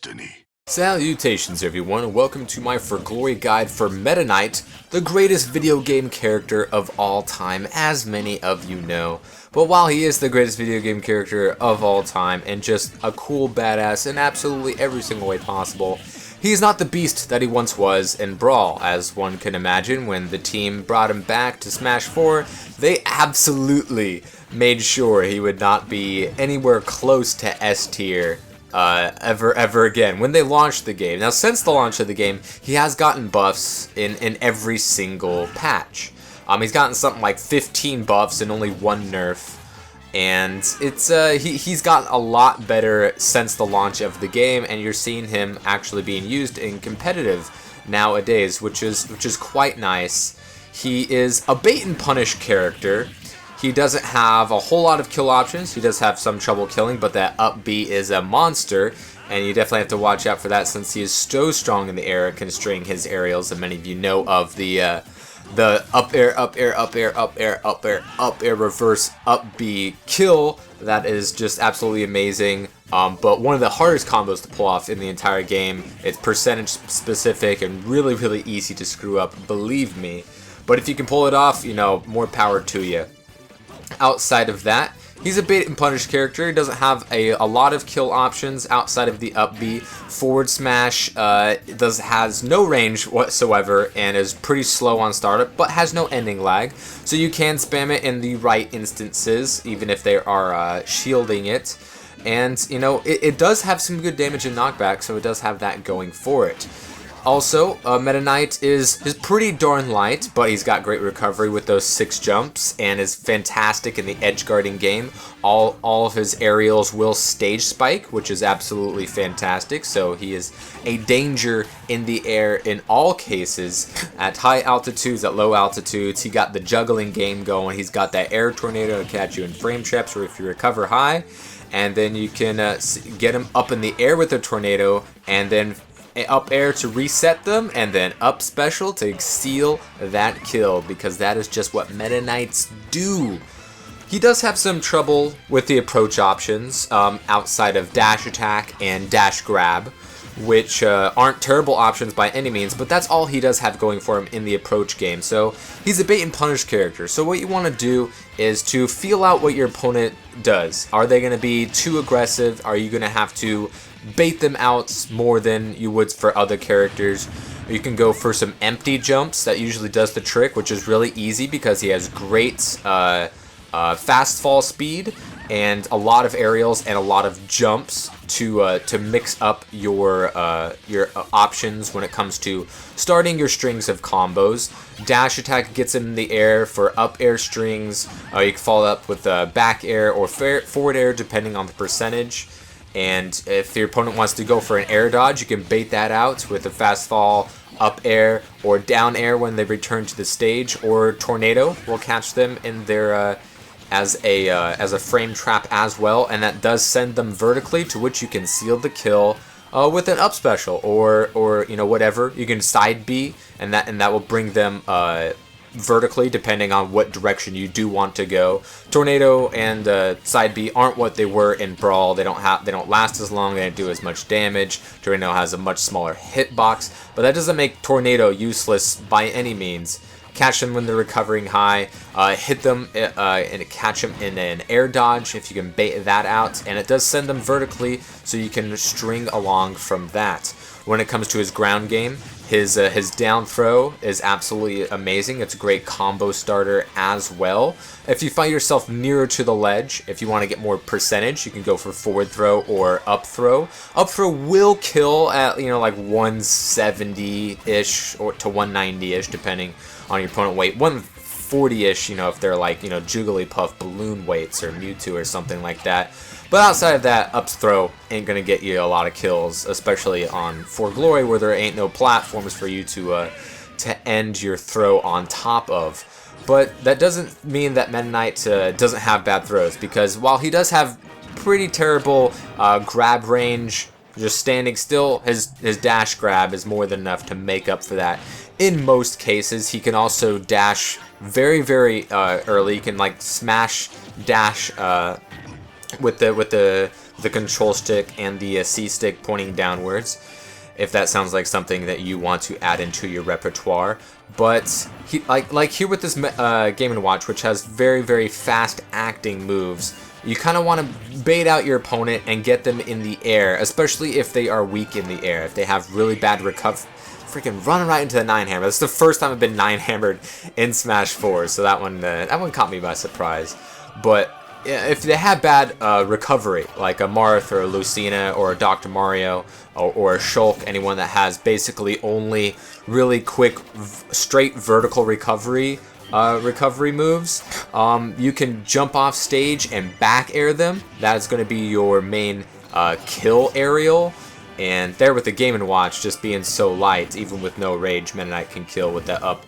destiny. Salutations everyone, and welcome to my For Glory guide for Meta Knight, the greatest video game character of all time, as many of you know. But while he is the greatest video game character of all time, and just a cool badass in absolutely every single way possible, he's not the beast that he once was in Brawl. As one can imagine, when the team brought him back to Smash 4, they absolutely made sure he would not be anywhere close to S tier ever again when they launched the game. Now, since the launch of the game, he has gotten buffs in every single patch. He's gotten something like 15 buffs and only one nerf, and it's he's gotten a lot better since the launch of the game, and you're seeing him actually being used in competitive nowadays, which is quite nice. He is a bait and punish character. He doesn't have a whole lot of kill options. He does have some trouble killing, but that up B is a monster, and you definitely have to watch out for that since he is so strong in the air, constraining his aerials. And many of you know of the up air, up air, up air, up air, up air, up air, reverse up B kill. That is just absolutely amazing. But one of the hardest combos to pull off in the entire game. It's percentage specific and really easy to screw up, believe me. But if you can pull it off, you know, more power to you. Outside of that, he's a bait and punish character. He doesn't have a lot of kill options outside of the up B. Forward smash has no range whatsoever and is pretty slow on startup, but has no ending lag. So you can spam it in the right instances, even if they are shielding it. And, you know, it does have some good damage and knockback, so it does have that going for it. Also, Meta Knight is pretty darn light, but he's got great recovery with those 6 jumps and is fantastic in the edge guarding game. All of his aerials will stage spike, which is absolutely fantastic, so he is a danger in the air in all cases. At high altitudes, at low altitudes, he got the juggling game going. He's got that air tornado to catch you in frame traps, or if you recover high, and then you can get him up in the air with a tornado, and then up air to reset them, and then up special to seal that kill, because that is just what Meta Knights do. He does have some trouble with the approach options outside of dash attack and dash grab, which aren't terrible options by any means, but that's all he does have going for him in the approach game. So he's a bait and punish character. So what you want to do is to feel out what your opponent does. Are they going to be too aggressive? Are you going to have to bait them out more than you would for other characters? You can go for some empty jumps. That usually does the trick, which is really easy because he has great fast fall speed and a lot of aerials and a lot of jumps to mix up your options when it comes to starting your strings of combos. Dash attack gets him in the air for up air strings. You can follow up with back air or forward air depending on the percentage. And if your opponent wants to go for an air dodge, you can bait that out with a fast fall, up air, or down air when they return to the stage, or tornado will catch them in their as a frame trap as well, and that does send them vertically, to which you can seal the kill with an up special or you know, whatever. You can side B, and that will bring them vertically depending on what direction you do want to go. Tornado and side B aren't what they were in Brawl. They don't last as long. They don't do as much damage. Tornado has a much smaller hitbox, but that doesn't make Tornado useless by any means. Catch them when they're recovering high, hit them and catch them in an air dodge if you can bait that out, and it does send them vertically, so you can string along from that. When it comes to his ground game, his down throw is absolutely amazing. It's a great combo starter as well. If you find yourself nearer to the ledge, if you want to get more percentage, you can go for forward throw or up throw. Up throw will kill at, you know, like 170-ish or to 190-ish depending on your opponent weight. 140-ish, you know, if they're like, you know, Jigglypuff balloon weights or Mewtwo or something like that. But outside of that, up throw ain't gonna get you a lot of kills, especially on For Glory, where there ain't no platforms for you to end your throw on top of. But that doesn't mean that Meta Knight doesn't have bad throws, because while he does have pretty terrible grab range, just standing still, his dash grab is more than enough to make up for that. In most cases, he can also dash very early. He can like smash dash with the the control stick and the C stick pointing downwards, if that sounds like something that you want to add into your repertoire. But like here with this Game & Watch, which has very, very fast acting moves, you kind of want to bait out your opponent and get them in the air, especially if they are weak in the air, if they have really bad recovery. Freaking running right into the 9-hammer. That's the first time I've been 9-hammered in Smash 4, so that one caught me by surprise. But if they have bad recovery, like a Marth or a Lucina or a Dr. Mario or a Shulk, anyone that has basically only really quick, straight vertical recovery moves, you can jump off stage and back air them. That is going to be your main kill aerial. And there with the Game & Watch just being so light, even with no rage, Meta Knight can kill with that up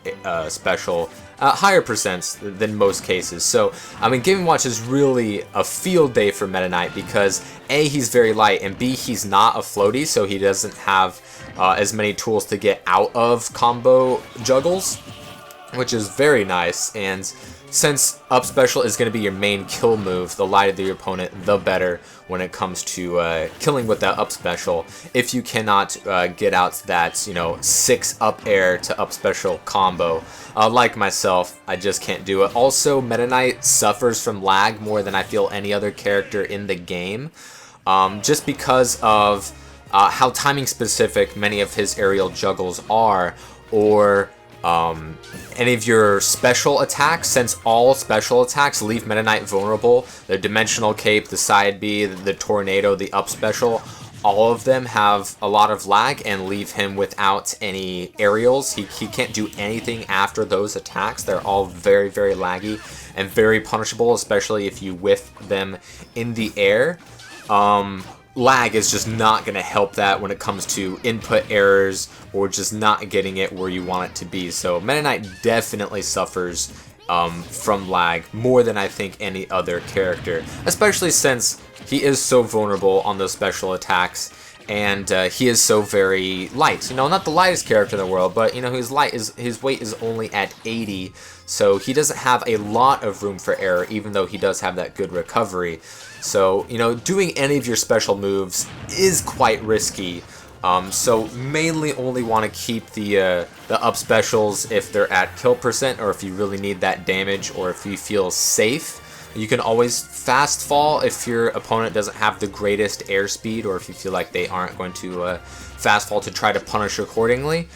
special higher percents than most cases. So, I mean, Game & Watch is really a field day for Meta Knight because A, he's very light, and B, he's not a floaty, so he doesn't have as many tools to get out of combo juggles, which is very nice. And since up special is going to be your main kill move, the lighter your opponent, the better when it comes to killing with that up special. If you cannot get out that, you know, 6 up air to up special combo, like myself, I just can't do it. Also, Meta Knight suffers from lag more than I feel any other character in the game, just because of how timing specific many of his aerial juggles are, or any of your special attacks, since all special attacks leave Meta Knight vulnerable. The Dimensional Cape, the Side B, the Tornado, the up special, all of them have a lot of lag and leave him without any aerials. He can't do anything after those attacks. They're all very, very laggy and very punishable, especially if you whiff them in the air. Lag is just not going to help that when it comes to input errors or just not getting it where you want it to be. So Meta Knight definitely suffers from lag more than I think any other character, especially since he is so vulnerable on those special attacks, and he is so very light. You know, not the lightest character in the world, but you know, his weight is only at 80, so he doesn't have a lot of room for error, even though he does have that good recovery. So, you know, doing any of your special moves is quite risky. So mainly only want to keep the up specials if they're at kill percent, or if you really need that damage, or if you feel safe. You can always fast fall if your opponent doesn't have the greatest airspeed, or if you feel like they aren't going to fast fall to try to punish accordingly.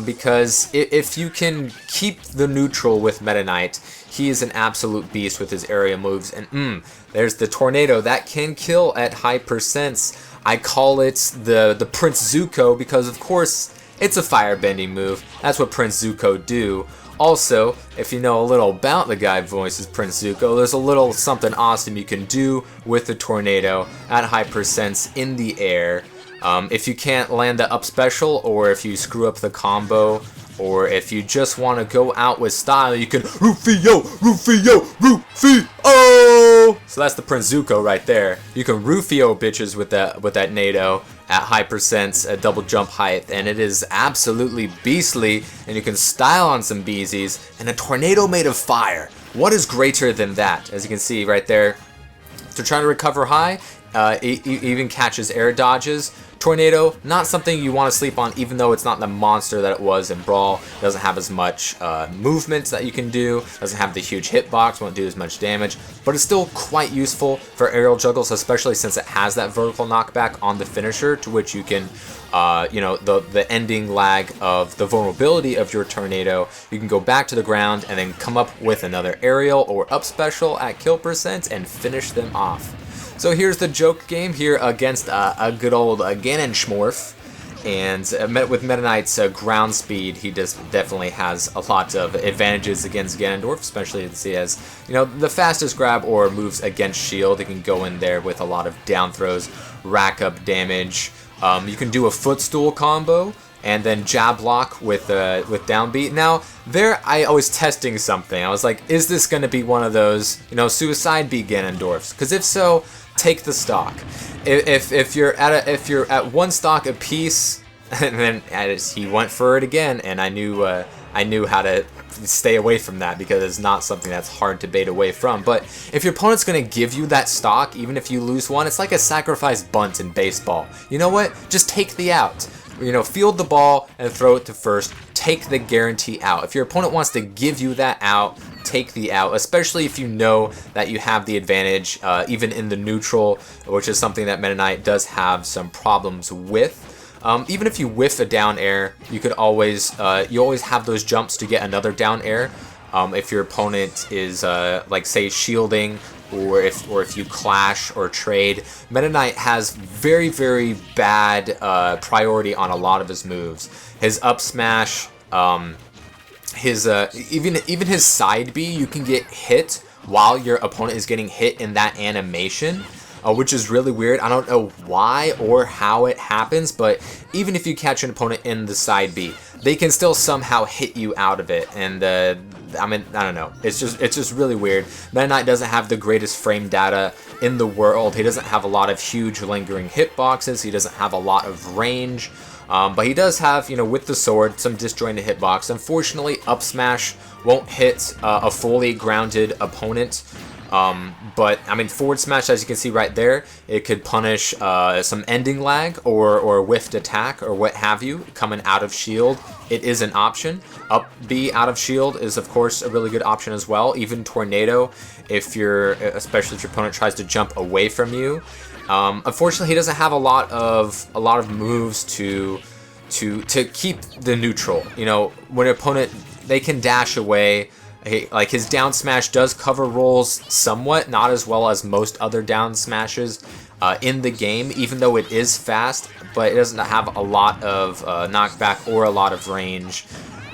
Because if you can keep the neutral with Meta Knight, he is an absolute beast with his area moves. And there's the Tornado that can kill at high percents. I call it the Prince Zuko because, of course, it's a firebending move. That's what Prince Zuko do. Also, if you know a little about the guy voices Prince Zuko, there's a little something awesome you can do with the Tornado at high percents in the air. If you can't land the up special, or if you screw up the combo, or if you just want to go out with style, you can Rufio, Rufio, Rufio! So that's the Prince Zuko right there. You can Rufio bitches with that NATO at high percents, at double jump height, and it is absolutely beastly, and you can style on some beezies, and a tornado made of fire. What is greater than that? As you can see right there, to try to recover high, it even catches air dodges. Tornado, not something you want to sleep on, even though it's not the monster that it was in Brawl. It doesn't have as much movement that you can do, doesn't have the huge hitbox, won't do as much damage, but it's still quite useful for aerial juggles, especially since it has that vertical knockback on the finisher, to which you can, you know, the ending lag of the vulnerability of your Tornado, you can go back to the ground and then come up with another aerial or up special at kill percent and finish them off. So here's the joke game here against a good old Ganonschmorph, and met with Meta Knight's ground speed, he just definitely has a lot of advantages against Ganondorf, especially since he has, you know, the fastest grab or moves against shield. He can go in there with a lot of down throws, rack up damage. You can do a footstool combo, and then jab block with downbeat. Now, there I was testing something. I was like, is this going to be one of those, you know, suicide B Ganondorfs? Because if so, take the stock. If you're at one stock apiece, and then he went for it again, and I knew I knew how to stay away from that because it's not something that's hard to bait away from. But if your opponent's going to give you that stock, even if you lose one, it's like a sacrifice bunt in baseball. You know what? Just take the out. You know, field the ball and throw it to first. Take the guarantee out. If your opponent wants to give you that out, take the out, especially if you know that you have the advantage, even in the neutral, which is something that Meta Knight does have some problems with. Even if you whiff a down air, you could always, you always have those jumps to get another down air. If your opponent is, like say, shielding, or if you clash or trade, Meta Knight has very, very bad priority on a lot of his moves. His up smash, his even his side B, you can get hit while your opponent is getting hit in that animation. Which is really weird. I don't know why or how it happens, but even if you catch an opponent in the side B, they can still somehow hit you out of it. And I mean, I don't know. It's just really weird. Meta Knight doesn't have the greatest frame data in the world. He doesn't have a lot of huge lingering hitboxes. He doesn't have a lot of range. But he does have, you know, with the sword, some disjointed hitbox. Unfortunately, up smash won't hit a fully grounded opponent. But I mean, forward smash, as you can see right there, it could punish some ending lag or whiffed attack or what have you coming out of shield. It is an option. Up B out of shield is of course a really good option as well. Even tornado, especially if your opponent tries to jump away from you. Unfortunately, he doesn't have a lot of moves to keep the neutral. You know, when an opponent, they can dash away. Like his down smash does cover rolls somewhat, not as well as most other down smashes in the game, even though it is fast, but it doesn't have a lot of knockback or a lot of range.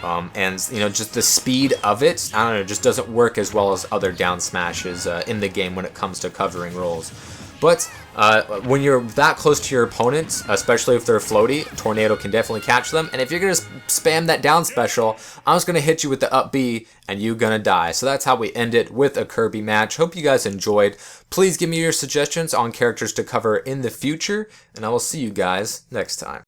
And you know, just the speed of it, I don't know, just doesn't work as well as other down smashes in the game when it comes to covering rolls. But when you're that close to your opponent, especially if they're floaty, Tornado can definitely catch them. And if you're going to spam that down special, I'm just going to hit you with the up B and you're going to die. So that's how we end it with a Kirby match. Hope you guys enjoyed. Please give me your suggestions on characters to cover in the future, and I will see you guys next time.